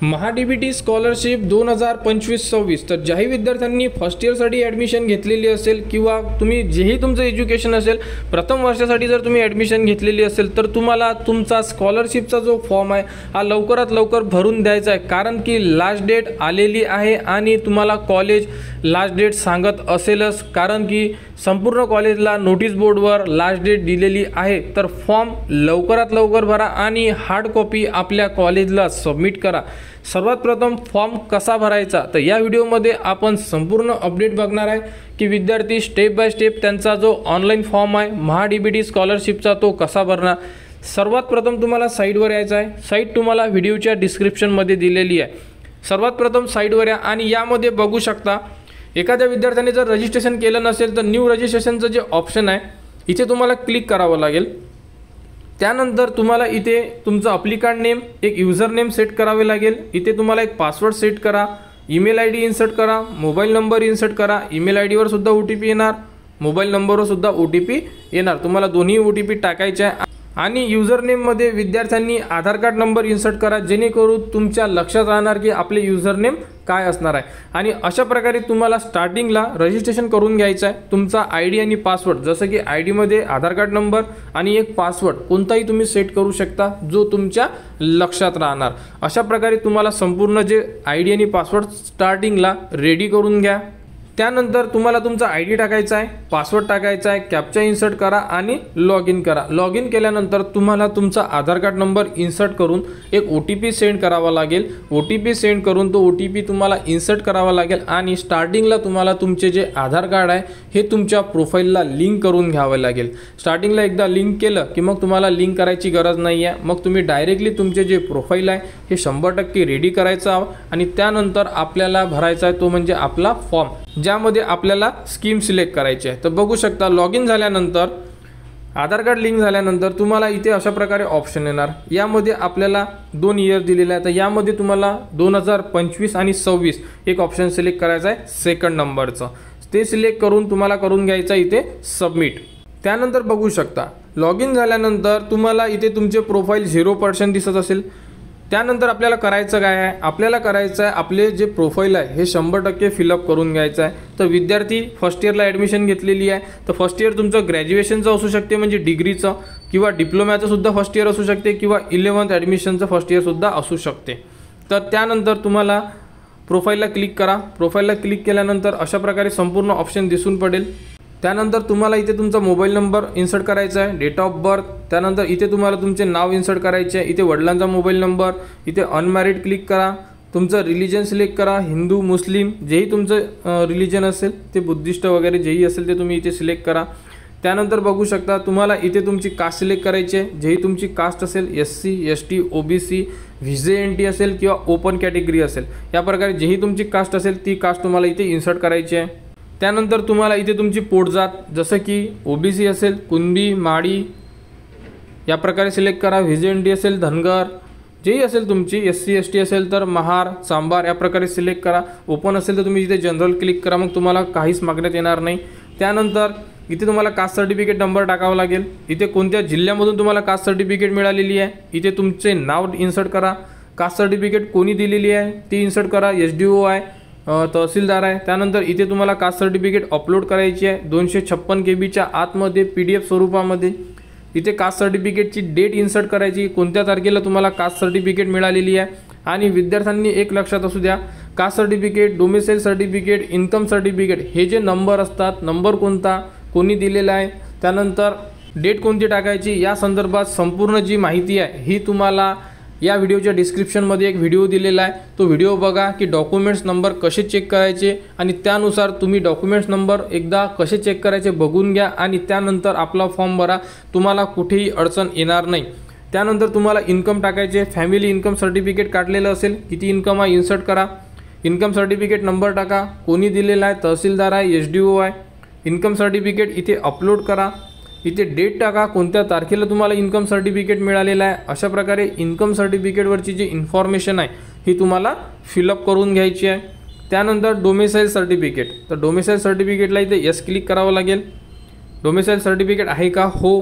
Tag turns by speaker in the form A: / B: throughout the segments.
A: MahaDBT scholarship 2025-26 तर ज्याही विद्यार्थ्यांनी first इयरसाठी admission घेतलेली असेल किंवा तुम्ही जेही तुमचं एज्युकेशन असेल प्रथम वर्षासाठी जर तुम्ही ॲडमिशन घेतलेली असेल तर तुम्हाला तुमचा स्कॉलरशिपचा जो फॉर्म आहे हा लवकरात लवकर भरून द्यायचा आहे, कारण की लास्ट डेट आलेली आहे आणि तुम्हाला कॉलेज लास्ट डेट सांगत असेलच, कारण की संपूर्ण कॉलेजला नोटीस बोर्डवर लास्ट डेट दिलेली आहे। तर फॉर्म लवकरात लवकर भरा आणि हार्ड कॉपी आपल्या कॉलेजला सबमिट करा। सर्वात प्रथम फॉर्म कसा भरायचा तर या व्हिडिओमध्ये आपण संपूर्ण अपडेट बघणार आहे की विद्यार्थी स्टेप बाय स्टेप त्यांचा जो ऑनलाईन फॉर्म आहे महाडीबीटी स्कॉलरशिपचा तो कसा भरणार। सर्वात प्रथम तुम्हाला साईटवर यायचं आहे। साईट तुम्हाला व्हिडिओच्या डिस्क्रिप्शनमध्ये दिलेली आहे। सर्वात प्रथम साईटवर या आणि यामध्ये बघू शकता एखाद्या विद्यार्थ्याने जर रजिस्ट्रेशन केलं नसेल तर न्यू रजिस्ट्रेशनचं जे ऑप्शन आहे इथे तुम्हाला क्लिक करावं लागेल। त्यानंतर तुम्हाला इथे तुमचं अप्लिकंट नेम एक यूजर नेम सेट करावे लागेल। इथे तुम्हाला एक पासवर्ड सेट करा, ईमेल आयडी इन्सर्ट करा, मोबाईल नंबर इन्सर्ट करा। ईमेल आयडीवर सुद्धा OTP येणार, मोबाईल नंबरवर सुद्धा OTP येणार। तुम्हाला दोन्ही OTP टाकायचे आहे आणि यूजर नेममध्ये विद्यार्थ्यांनी आधार कार्ड नंबर इन्सर्ट करा, जेणेकरून तुमच्या लक्षात राहणार की आपले यूजर नेम काय असणार आहे। आणि अशा प्रकारे तुम्हाला स्टार्टिंगला रजिस्ट्रेशन करून घ्यायचं आहे। तुमचा ID आणि पासवर्ड, जसं की ID मध्ये आधार कार्ड नंबर आणि एक पासवर्ड कोणताही तुम्ही सेट करू शकता जो तुमच्या लक्षात राहणार। अशा प्रकारे तुम्हाला संपूर्ण जे ID आणि पासवर्ड स्टार्टिंगला रेडी करून घ्या। त्यानंतर तुम्हाला तुमचा ID टाकायचा आहे, पासवर्ड टाकायचा आहे, कॅप्चा इन्सर्ट करा आणि लॉग इन करा। लॉग इन केल्यानंतर तुम्हाला तुमचा आधार कार्ड नंबर इन्सर्ट करून एक OTP सेंड करावा लागेल। OTP सेंड करून तो OTP तुम्हाला इन्सर्ट करावा लागेल आणि स्टार्टिंगला तुम्हाला तुमचे जे आधार कार्ड आहे हे तुमच्या प्रोफाईलला लिंक करून घ्यावे लागेल। स्टार्टिंगला एकदा लिंक केलं की मग तुम्हाला लिंक करायची गरज नाही आहे। मग तुम्ही डायरेक्टली तुमचे जे प्रोफाईल आहे हे 100% रेडी करायचं आहे आणि त्यानंतर आपल्याला भरायचा आहे तो म्हणजे आपला फॉर्म, ज्यामध्ये आपल्याला स्कीम सिलेक्ट करायची आहे। तर बघू शकता लॉग इन झाल्यानंतर आधार कार्ड लिंक झाल्यानंतर तुम्हाला इथे अशा प्रकारे ऑप्शन येणार। यामध्ये आपल्याला 2 इयर दिलेला आहे, तर यामध्ये तुम्हाला 2025 आणि 26 एक ऑप्शन सिलेक्ट करायचा आहे सेकंड नंबरचं। ते सिलेक्ट करून तुम्हाला करून घ्यायचं इथे सबमिट। त्यानंतर बघू शकता लॉग इन झाल्यानंतर तुम्हाला इथे तुमचे प्रोफाईल 0% दिसत असेल। त्यानंतर आपल्याला करायचं काय आहे, आपल्याला करायचं आहे आपले जे प्रोफाईल आहे हे 100% फिलअप करून घ्यायचं आहे। तर विद्यार्थी फर्स्ट इयरला ॲडमिशन घेतलेली आहे तर फर्स्ट इयर तुमचं ग्रॅज्युएशनचं असू शकते म्हणजे डिग्रीचं, किंवा डिप्लोमॅचं सुद्धा फर्स्ट इयर असू शकते, किंवा 11th ॲडमिशनचं फर्स्ट इयर सुद्धा असू शकते। तर त्यानंतर तुम्हाला प्रोफाईलला क्लिक करा। प्रोफाईलला क्लिक केल्यानंतर अशा प्रकारे संपूर्ण ऑप्शन दिसून पडेल। त्यानंतर तुम्हाला इथे तुमचा मोबाईल नंबर इन्सर्ट करायचा आहे, डेट ऑफ बर्थ, त्यानंतर इथे तुम्हाला तुमचे नाव इन्सर्ट करायचे आहे, इथे वडिलांचा मोबाईल नंबर, इथे अनमॅरिड क्लिक करा, तुमचं रिलिजन सिलेक्ट करा, हिंदू मुस्लिम जेही तुमचं रिलिजन असेल ते, बुद्धिस्ट वगैरे जेही असेल ते तुम्ही इथे सिलेक्ट करा। त्यानंतर बघू शकता तुम्हाला इथे तुमची कास्ट सिलेक्ट करायची आहे, जेही तुमची कास्ट असेल SC ST OBC VJNT असेल किंवा ओपन कॅटेगरी असेल, या प्रकारे जेही तुमची कास्ट असेल ती कास्ट तुम्हाला इथे इन्सर्ट करायची आहे। त्यानंतर तुम्हाला इथे तुमची पोटजात जसं की OBC असेल, कुणबी, माडी या प्रकारे सिलेक्ट करा। VJNT असेल, धनगर जेही असेल तुमची, SC ST असेल तर महार, सांबार या प्रकारे सिलेक्ट करा। ओपन असेल तर तुम्ही इथे जनरल क्लिक करा, मग तुम्हाला काहीच मागण्यात येणार नाही। त्यानंतर इथे तुम्हाला कास्ट सर्टिफिकेट नंबर टाकावा लागेल। इथे कोणत्या जिल्ह्यामधून तुम्हाला कास्ट सर्टिफिकेट मिळालेली आहे इथे तुमचे नाव इन्सर्ट करा। कास्ट सर्टिफिकेट कोणी दिलेली आहे ती इन्सर्ट करा, SDO आहे, तहसीलदार आहे। त्यानंतर इथे तुम्हाला कास्ट सर्टिफिकेट अपलोड करायची आहे 256 KB आतमध्ये PDF स्वरूपामध्ये। इथे कास्ट सर्टिफिकेटची डेट इन्सर्ट करायची, कोणत्या तारखेला तुम्हाला कास्ट सर्टिफिकेट मिळालेली आहे। आणि विद्यार्थ्यांनी एक लक्षात असू द्या, caste certificate, domicile certificate, income certificate हे जे नंबर असतात, नंबर कोणता, कोणी दिलेला आहे, त्यानंतर डेट कोणती टाकायची, या संदर्भात संपूर्ण जी माहिती आहे ही तुम्हाला या व्हिडिओच्या डिस्क्रिप्शनमध्ये एक व्हिडिओ दिलेला आहे। तो व्हिडिओ बघा की डॉक्युमेंट्स नंबर कसे चेक करायचे आणि त्यानुसार तुम्ही डॉक्युमेंट्स नंबर एकदा कसे चेक करायचे बघून घ्या आणि त्यानंतर आपला फॉर्म भरा, तुम्हाला कुठेही अडचण येणार नाही। त्यानंतर तुम्हाला इन्कम टाकायचे, फॅमिली इन्कम सर्टिफिकेट काढलेलं असेल, किती इन्कम आहे इन्सर्ट करा, इन्कम सर्टिफिकेट नंबर टाका, कोणी दिलेला आहे, तहसीलदार आहे, SDO आहे, इन्कम सर्टिफिकेट इथे अपलोड करा, इथे डेट टाका, कोणत्या तारखेला तुम्हाला इन्कम सर्टिफिकेट मिळालेला आहे। अशा प्रकारे इन्कम सर्टिफिकेटवरची जी इन्फॉर्मेशन आहे ही तुम्हाला फिलअप करून घ्यायची आहे। त्यानंतर डोमिसाईल सर्टिफिकेट, तर डोमिसाईल सर्टिफिकेटला इथे यस क्लिक करावं लागेल। डोमिसाईल सर्टिफिकेट आहे का, हो।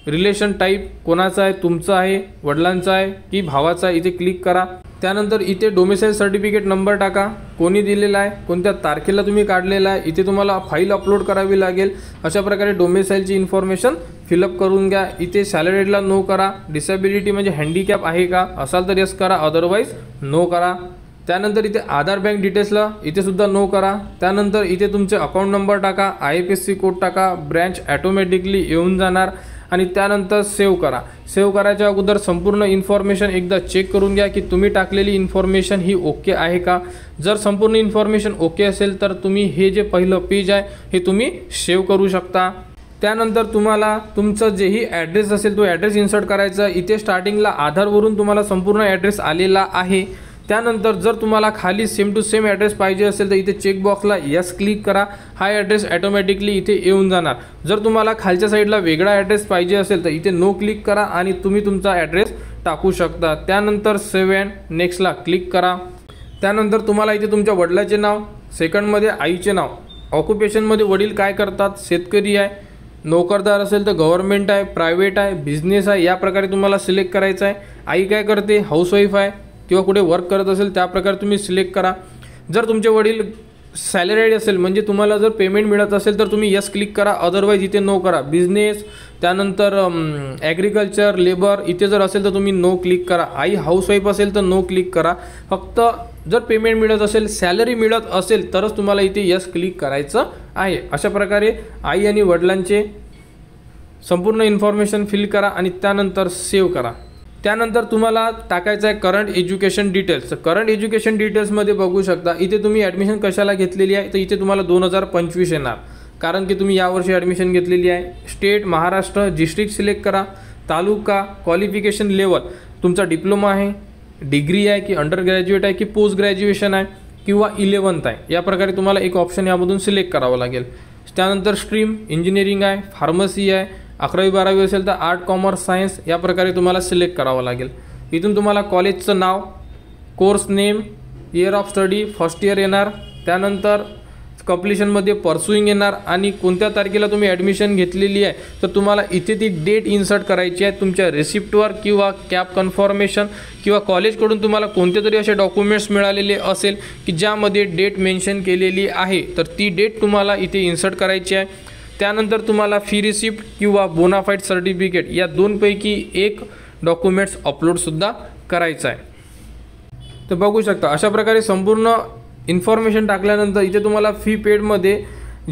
A: रिलेशन टाईप कोणाचा आहे, तुमचा आहे, वडिलांचा आहे की भावाचा आहे, इथे क्लिक करा। त्यानंतर इथे डोमिसाईल सर्टिफिकेट नंबर टाका, कोणी दिलेला आहे, कोणत्या तारखेला तुम्ही काढलेला आहे, इथे तुम्हाला फाईल अपलोड करावी लागेल। अशा प्रकारे डोमिसाईलची इन्फॉर्मेशन फिलअप करून घ्या। इथे सॅलरीडला नो करा, डिसेबिलिटी म्हणजे हँडिकॅप आहे का असाल तर यस करा, अदरवाईज नो करा। त्यानंतर इथे आधार बँक डिटेल्सला इथे सुद्धा नो करा। त्यानंतर इथे तुमचे अकाउंट नंबर टाका, IFSC कोड टाका, ब्रँच ॲटोमॅटिकली येऊन जाणार आणि त्यानंतर सेव्ह करा। सेव्ह करायच्या अगोदर संपूर्ण इन्फॉर्मेशन एकदा चेक करून घ्या की तुम्ही टाकलेली इन्फॉर्मेशन ही ओके आहे का। जर संपूर्ण इन्फॉर्मेशन ओके असेल तर तुम्ही हे जे पहिलं पेज आहे हे तुम्ही सेव्ह करू शकता। त्यानंतर तुम्हाला तुमचं जेही ॲड्रेस असेल तो ॲड्रेस इन्सर्ट करायचा। इथे स्टार्टिंगला आधारवरून तुम्हाला संपूर्ण ॲड्रेस आलेला आहे। त्यानंतर जर तुम्हाला खाली सेम टू सेम ॲड्रेस पाहिजे असेल तर इथे चेकबॉक्सला यस क्लिक करा, हा ॲड्रेस ॲटोमॅटिकली इथे येऊन जाणार। जर तुम्हाला खालच्या साईडला वेगळा ॲड्रेस पाहिजे असेल तर इथे नो क्लिक करा आणि तुम्ही तुमचा ॲड्रेस टाकू शकता। त्यानंतर सेव्ह अँड नेक्स्टला क्लिक करा। त्यानंतर तुम्हाला इथे तुमच्या वडिलाचे नाव, सेकंडमध्ये आईचे नाव, ऑक्युपेशनमध्ये वडील काय करतात, शेतकरी आहे, नोकरदार असेल तर गव्हर्नमेंट आहे, प्रायव्हेट आहे, बिझनेस आहे, या प्रकारे तुम्हाला सिलेक्ट करायचं आहे। आई काय करते, हाऊसवाईफ आहे किंवा कुठे वर्क करत असेल त्या प्रकारे तुम्ही सिलेक्ट करा। जर तुमचे वडील सॅलरीड असेल म्हणजे तुम्हाला जर पेमेंट मिळत असेल तर तुम्ही यस क्लिक करा, अदरवाईज इथे नो करा। बिझनेस, त्यानंतर ॲग्रिकल्चर, लेबर इथे जर असेल तर तुम्ही नो क्लिक करा। आई हाऊसवाईफ असेल तर नो क्लिक करा। फक्त जर पेमेंट मिळत असेल, सॅलरी मिळत असेल तरच तुम्हाला इथे यस क्लिक करायचं आहे। अशा प्रकारे आई आणि वडिलांचे संपूर्ण इन्फॉर्मेशन फिल करा आणि त्यानंतर सेव्ह करा। त्यानंतर तुम्हाला टाकायचं आहे current education details. Current education डिटेल्समध्ये बघू शकता इथे तुम्ही ॲडमिशन कशाला घेतलेली आहे तर इथे तुम्हाला 2025 येणार, कारण की तुम्ही यावर्षी ॲडमिशन घेतलेली आहे। स्टेट महाराष्ट्र, डिस्ट्रिक्ट सिलेक्ट करा, तालुका, क्वालिफिकेशन लेवल तुमचा डिप्लोमा आहे, डिग्री आहे की अंडर ग्रॅज्युएट आहे की पोस्ट ग्रॅज्युएशन आहे किंवा 11th आहे, या प्रकारे तुम्हाला एक ऑप्शन यामधून सिलेक्ट करावं लागेल। त्यानंतर स्ट्रीम इंजिनिअरिंग आहे, फार्मसी आहे, 11वी 12वी असेल तर आर्ट, कॉमर्स, सायन्स या प्रकारे तुम्हाला सिलेक्ट करावं लागेल। इथून तुम्हाला कॉलेजचं नाव, course name, year of study, first year येणार, त्यानंतर कंप्लिशनमध्ये परसुईंग येणार आणि कोणत्या तारखेला तुम्ही ॲडमिशन घेतलेली आहे तर तुम्हाला इथे ती डेट इन्सर्ट करायची आहे तुमच्या रिसिप्टवर किंवा कॅप कन्फर्मेशन किंवा कॉलेजकडून तुम्हाला कोणते तरी असे डॉक्युमेंट्स मिळालेले असेल की ज्यामध्ये डेट मेन्शन केलेली आहे तर ती डेट तुम्हाला इथे इन्सर्ट करायची आहे। त्यानंतर तुम्हाला फी रिसिप्ट किंवा बोनाफाईड सर्टिफिकेट या दोनपैकी एक डॉक्युमेंट्स अपलोडसुद्धा करायचं आहे। तर बघू शकता अशा प्रकारे संपूर्ण इन्फॉर्मेशन टाकल्यानंतर इथे तुम्हाला फी पेडमध्ये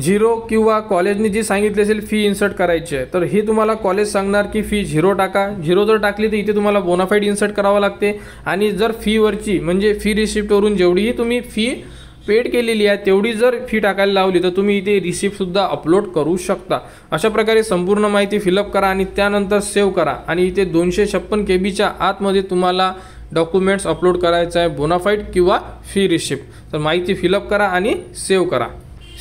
A: 0 किंवा कॉलेजने जी सांगितली असेल फी इन्सर्ट करायची आहे तर हे तुम्हाला कॉलेज सांगणार की फी 0 टाका। 0 जर टाकली तर इथे तुम्हाला बोनाफाईड इन्सर्ट करावं लागते आणि जर फीवरची म्हणजे फी रिसिप्टवरून जेवढीही तुम्ही फी पेड केलेली आहे तेवढी जर फी टाकायला लावली तर तुम्ही इथे रिसिप्टसुद्धा अपलोड करू शकता। अशा प्रकारे संपूर्ण माहिती फिलअप करा आणि त्यानंतर सेव्ह करा आणि इथे 256 KB आतमध्ये तुम्हाला डॉक्युमेंट्स अपलोड करायचं आहे, बोनाफाईड किंवा फी रिसिप्ट। तर माहिती फिलअप करा आणि सेव्ह करा।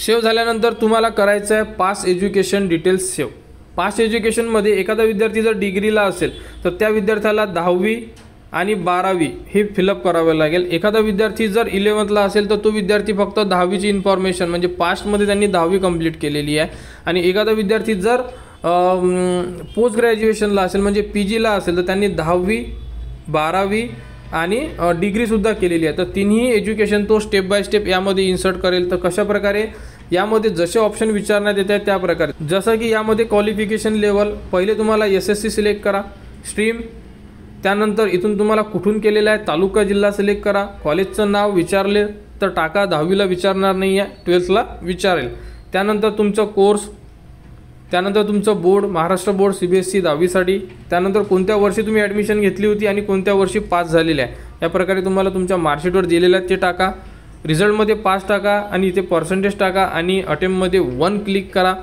A: सेव्ह झाल्यानंतर तुम्हाला करायचं आहे pass education details save. Pass एज्युकेशनमध्ये एखादा विद्यार्थी जर डिग्रीला असेल तर त्या विद्यार्थ्याला 10वी आणि 12वी हे फिलअप करावं लागेल। एखादा विद्यार्थी जर 11thला असेल तर तो विद्यार्थी फक्त 10वीची इन्फॉर्मेशन म्हणजे पास्टमध्ये त्यांनी 10वी कंप्लीट केलेली आहे आणि एखादा विद्यार्थी जर पोस्ट ग्रॅज्युएशनला असेल म्हणजे PGला असेल तर त्यांनी 10वी 12वी आणि डिग्रीसुद्धा केलेली आहे। तर तिन्ही एज्युकेशन तो स्टेप बाय स्टेप यामध्ये इन्सर्ट करेल। तर कशा प्रकारे यामध्ये जसे ऑप्शन विचारण्यात येत आहेत त्या प्रकारे, जसं की यामध्ये क्वालिफिकेशन लेवल पहिले तुम्हाला SSC सिलेक्ट करा, स्ट्रीम, त्यानंतर इथून तुम्हाला कुठून केलेलं आहे तालुका जिल्हा सिलेक्ट करा, कॉलेजचं नाव विचारले तर टाका, 10वीला विचारणार नाही आहे 12thला विचारेल। त्यानंतर तुमचं कोर्स, त्यानंतर तुमचं बोर्ड, महाराष्ट्र बोर्ड CBSE 10वीसाठी, त्यानंतर कोणत्या वर्षी तुम्ही ॲडमिशन घेतली होती आणि कोणत्या वर्षी पास झालेले आहे या प्रकारे तुम्हाला तुमच्या मार्कशीटवर दिलेलं आहे ते टाका। रिझल्टमध्ये पास टाका आणि इथे पर्सेंटेज टाका आणि अटेम्प्टमध्ये 1 क्लिक करा।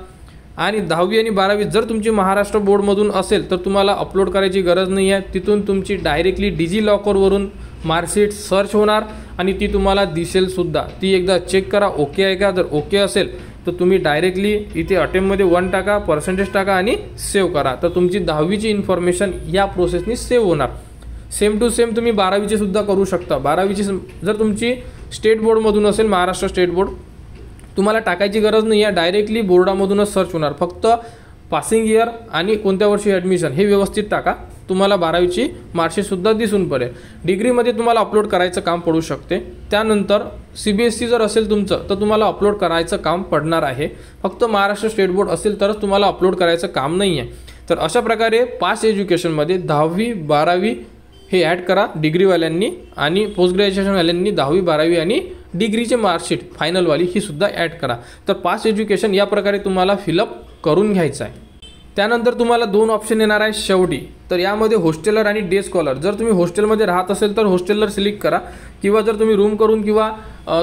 A: आणि 10वी आणि 12वी जर तुमची महाराष्ट्र बोर्डमधून असेल तर तुम्हाला अपलोड करायची गरज नाही आहे, तिथून तुमची डायरेक्टली डिजिलॉकरवरून मार्कशीट सर्च होणार आणि ती तुम्हाला दिसेलसुद्धा। ती एकदा चेक करा ओके आहे का, जर ओके असेल तर तुम्ही डायरेक्टली इथे अटेम्प्टमध्ये 1 टाका, पर्सेंटेज टाका आणि सेव्ह करा। तर तुमची 10वीची इन्फॉर्मेशन या प्रोसेसनी सेव्ह होणार। सेम टू सेम तुम्ही 12वीची सुद्धा करू शकता। 12वीची जर तुमची स्टेट बोर्डमधून असेल, महाराष्ट्र स्टेट बोर्ड, तुम्हाला टाकायची गरज नाही आहे, डायरेक्टली बोर्डामधूनच सर्च होणार। फक्त पासिंग इयर आणि कोणत्या वर्षी ॲडमिशन हे व्यवस्थित टाका। तुम्हाला 12वीची मार्कशीटसुद्धा दिसून पडेल. डिग्रीमध्ये तुम्हाला अपलोड करायचं काम पडू शकते. त्यानंतर CBSE जर असेल तुमचं तर तुम्हाला अपलोड करायचं काम पडणार आहे. फक्त महाराष्ट्र स्टेट बोर्ड असेल तरच तुम्हाला अपलोड करायचं काम नाही आहे. तर अशा प्रकारे पास एज्युकेशनमध्ये 10वी 12वी हे ॲड करा डिग्रीवाल्यांनी, आणि पोस्ट ग्रॅज्युएशनवाल्यांनी 10वी 12वी आणि डिग्रीचे मार्कशीट फायनलवाली ही सुद्धा ॲड करा. तर पास एज्युकेशन या प्रकारे तुम्हाला फिलअप करून घ्यायचं आहे. त्यानंतर तुम्हाला 2 ऑप्शन येणार आहे शेवटी. तर यामध्ये हॉस्टेलर आणि डे स्कॉलर. जर तुम्ही हॉस्टेलमध्ये राहत असेल तर हॉस्टेलर सिलेक्ट करा, किंवा जर तुम्ही रूम करून किंवा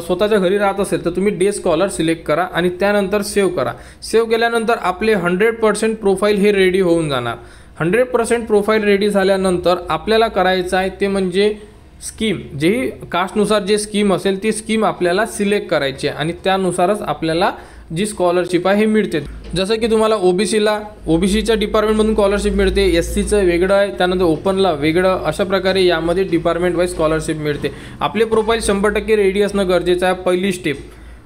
A: स्वतःच्या घरी राहत असेल तर तुम्ही डे स्कॉलर सिलेक्ट करा आणि त्यानंतर सेव्ह करा. सेव्ह केल्यानंतर आपले 100% प्रोफाईल हे रेडी होऊन जाणार. 100% प्रोफाईल रेडी झाल्यानंतर आपल्याला करायचं आहे ते म्हणजे स्कीम, जेही कास्टनुसार जे स्कीम असेल ती स्कीम आपल्याला सिलेक्ट करायची आहे आणि त्यानुसारच आपल्याला जी स्कॉलरशिप आहे हे मिळते. जसं की तुम्हाला ओबीसीच्या डिपार्टमेंटमधून स्कॉलरशिप मिळते, SCचं वेगळं आहे, त्यानंतर ओपनला वेगळं, अशा प्रकारे यामध्ये डिपार्टमेंट वाईज स्कॉलरशिप मिळते. आपले प्रोफाईल 100% रेडी असणं गरजेचं आहे.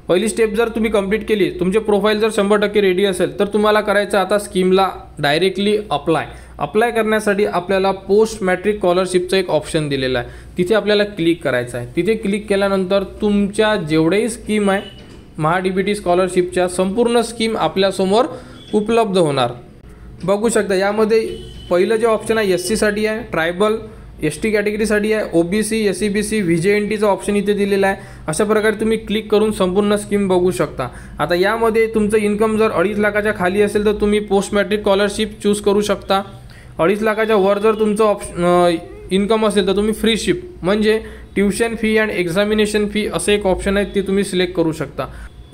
A: पहिली स्टेप जर तुम्ही कंप्लीट केली, तुमचे प्रोफाईल जर 100% रेडी असेल तर तुम्हाला करायचं आता स्कीमला डायरेक्टली अप्लाय करण्यासाठी आपल्याला पोस्ट मॅट्रिक स्कॉलरशिपचं एक ऑप्शन दिलेलं आहे. तिथे आपल्याला क्लिक करायचं आहे. तिथे क्लिक केल्यानंतर तुमच्या जेवढेही स्कीम आहे महाडीबीटी स्कॉलरशिपच्या संपूर्ण स्कीम आपल्यासमोर उपलब्ध होणार. बघू शकता यामध्ये पहिलं जे ऑप्शन आहे SC साठी आहे, ट्रायबल ST कॅटेगरीसाठी आहे, OBC SEBC VJNTचा ऑप्शन इथे दिलेला आहे. अशा प्रकारे तुम्ही क्लिक करून संपूर्ण स्कीम बघू शकता. आता यामध्ये तुमचं इन्कम जर 2.5 लाखाच्या खाली असेल तर तुम्ही पोस्ट मॅट्रिक स्कॉलरशिप चूज करू शकता. 2.5 लाखाच्या वर जर तुमचं इन्कम असेल तर तुम्ही फ्री शिप म्हणजे tuition fee and examination fee असं एक ऑप्शन आहे, ते तुम्ही सिलेक्ट करू शकता.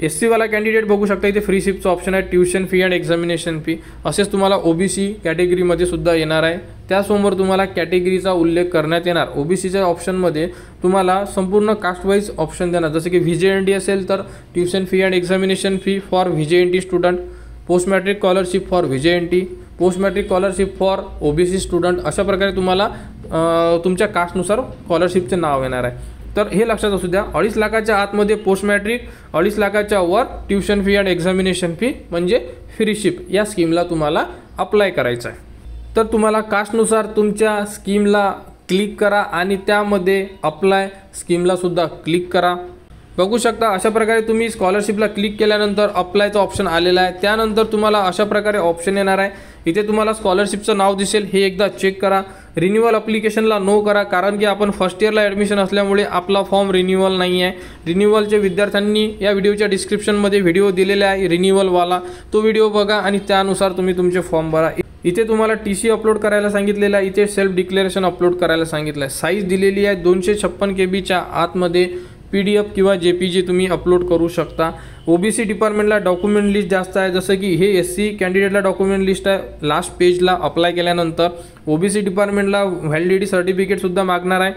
A: SC वाला कॅन्डिडेट बघू शकता इथे फ्री शिपचं ऑप्शन आहे, tuition fee and examination fee. असेच तुम्हाला OBC कॅटेगरीमध्ये सुद्धा येणार आहे. त्यासमोर तुम्हाला कॅटेगरीचा उल्लेख करण्यात येणार. OBCच्या ऑप्शनमध्ये तुम्हाला संपूर्ण कास्ट वाईज ऑप्शन देणार. जसं की VJNT असेल तर tuition fee and examination fee for VJNT student, post matric scholarship for VJNT, post matric scholarship for OBC student. अशा प्रकारे तुम्हाला तुमच्या कास्टनुसार स्कॉलरशिपचे नाव येणार आहे. तर हे लक्षात असू द्या, 2.5 लाखाच्या आतमध्ये पोस्ट मॅट्रिक, 2.5 लाखाच्या वर tuition fee and examination fee म्हणजे फ्री शिप या स्कीमला तुम्हाला अप्लाय करायचं आहे. तर तुम्हाला कास्टनुसार तुमच्या स्कीमला क्लिक करा आणि त्यामध्ये अप्लाय स्कीमला सुद्धा क्लिक करा. बघू शकता अशा प्रकारे तुम्ही स्कॉलरशिपला क्लिक केल्यानंतर अप्लायचं ऑप्शन आलेलं आहे. त्यानंतर तुम्हाला अशा प्रकारे ऑप्शन येणार आहे. इथे तुम्हाला स्कॉलरशिपचं नाव दिसेल, हे एकदा चेक करा. रिन्युअल अप्लिकेशनला नो करा, कारण की आपण फर्स्ट इयरला ॲडमिशन असल्यामुळे आपला फॉर्म रिन्युअल नाही आहे. रिन्युअलच्या विद्यार्थ्यांनी या व्हिडिओच्या डिस्क्रिप्शनमध्ये व्हिडिओ दिलेला आहे रिन्युअलवाला, तो व्हिडिओ बघा आणि त्यानुसार तुम्ही तुमचे फॉर्म भरा. इथे तुम्हाला TC अपलोड करायला सांगितलेलं आहे, इथे सेल्फ डिक्लेरेशन अपलोड करायला सांगितलं आहे. साईज दिलेली आहे 256 KB आतमध्ये. PDF किंवा JPG तुम्ही अपलोड करू शकता. OBC डिपार्टमेंटला डॉक्युमेंट लिस्ट जास्त आहे, जसं की हे SC कॅन्डिडेटला डॉक्युमेंट लिस्ट आहे लास्ट पेजला अप्लाय केल्यानंतर. OBC डिपार्टमेंटला व्हॅलिडिटी सर्टिफिकेटसुद्धा मागणार आहे.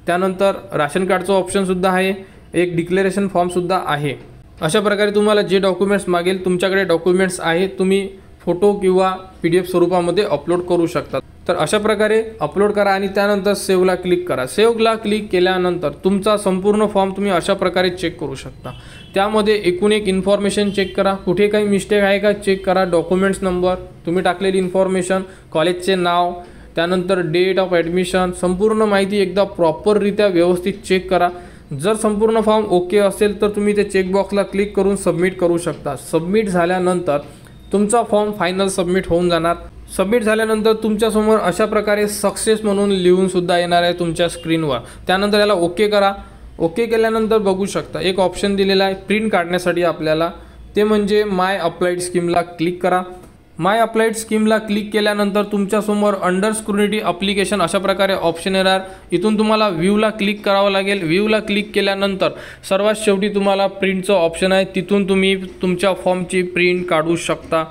A: त्यानंतर राशन कार्डचं ऑप्शनसुद्धा आहे, एक डिक्लेरेशन फॉर्मसुद्धा आहे. अशा प्रकारे तुम्हाला जे डॉक्युमेंट्स मागेल तुमच्याकडे डॉक्युमेंट्स आहेत, तुम्ही फोटो किंवा PDF स्वरूपामध्ये अपलोड करू शकता. तर अशा प्रकारे अपलोड करा आणि त्यानंतर सेव्हला क्लिक करा. सेव्हला क्लिक केल्यानंतर तुमचा संपूर्ण फॉर्म तुम्ही अशा प्रकारे चेक करू शकता. त्यामध्ये एकूण एक इन्फॉर्मेशन चेक करा, कुठे काही मिस्टेक आहे का चेक करा. डॉक्युमेंट्स नंबर, तुम्ही टाकलेली इन्फॉर्मेशन, कॉलेजचे नाव, त्यानंतर डेट ऑफ ॲडमिशन, संपूर्ण माहिती एकदा प्रॉपररित्या व्यवस्थित चेक करा. जर संपूर्ण फॉर्म ओके असेल तर तुम्ही ते चेकबॉक्सला क्लिक करून सबमिट करू शकता. सबमिट झाल्यानंतर तुमचा फॉर्म फायनल सबमिट होऊन जाणार. सबमिट झाल्यानंतर तुमच्यासमोर अशा प्रकारे सक्सेस म्हणून लिहून सुद्धा येणार आहे तुमच्या स्क्रीनवर. त्यानंतर याला ओके करा. ओके केल्यानंतर बघू शकता एक ऑप्शन दिलेला आहे प्रिंट काढण्यासाठी आपल्याला, ते म्हणजे माय अप्लाइड स्कीमला क्लिक करा. माय अप्लाइड स्कीमला क्लिक केल्यानंतर तुमच्यासमोर अंडर स्क्रुनिटी अप्लिकेशन अशा प्रकारे ऑप्शन येणार. इथून तुम्हाला व्ह्यूला क्लिक करावं लागेल. व्ह्यूला क्लिक केल्यानंतर सर्वात शेवटी तुम्हाला प्रिंटचं ऑप्शन आहे, तिथून तुम्ही तुमच्या फॉर्मची प्रिंट काढू शकता.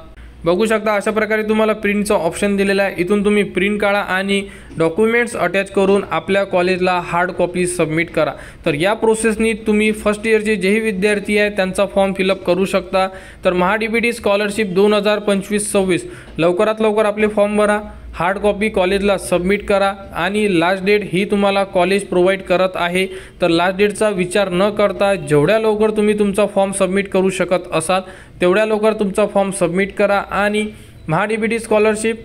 A: बघू शकता अशा प्रकारे तुम्हाला प्रिंटचं ऑप्शन दिलेलं आहे. इथून तुम्ही प्रिंट काढा आणि डॉक्युमेंट्स अटॅच करून आपल्या कॉलेजला हार्ड कॉपी सबमिट करा. तर या प्रोसेसनी तुम्ही फर्स्ट इयरचे जेही विद्यार्थी आहे त्यांचा फॉर्म फिलअप करू शकता. तर महाडीबीटी स्कॉलरशिप 2025-26 लवकरात लवकर आपले फॉर्म भरा, हार्ड कॉपी कॉलेजला सबमिट करा आणि लास्ट डेट ही तुम्हाला कॉलेज प्रोव्हाइड करत आहे. तर लास्ट डेटचा विचार न करता जेवढ्या लवकर तुम्ही तुमचा फॉर्म सबमिट करू शकत असाल तेवढ्या लवकर तुमचा फॉर्म सबमिट करा आणि महाडीबीटी स्कॉलरशिप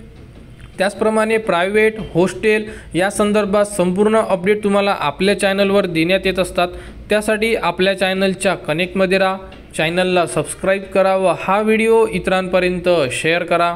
A: त्याचप्रमाणे प्रायव्हेट हॉस्टेल या संदर्भात संपूर्ण अपडेट तुम्हाला आपल्या चॅनलवर देण्यात येत असतात। त्यासाठी आपल्या चॅनलच्या कनेक्टमध्ये राहा, चॅनलला सबस्क्राईब करा व हा व्हिडिओ इतरांपर्यंत शेअर करा।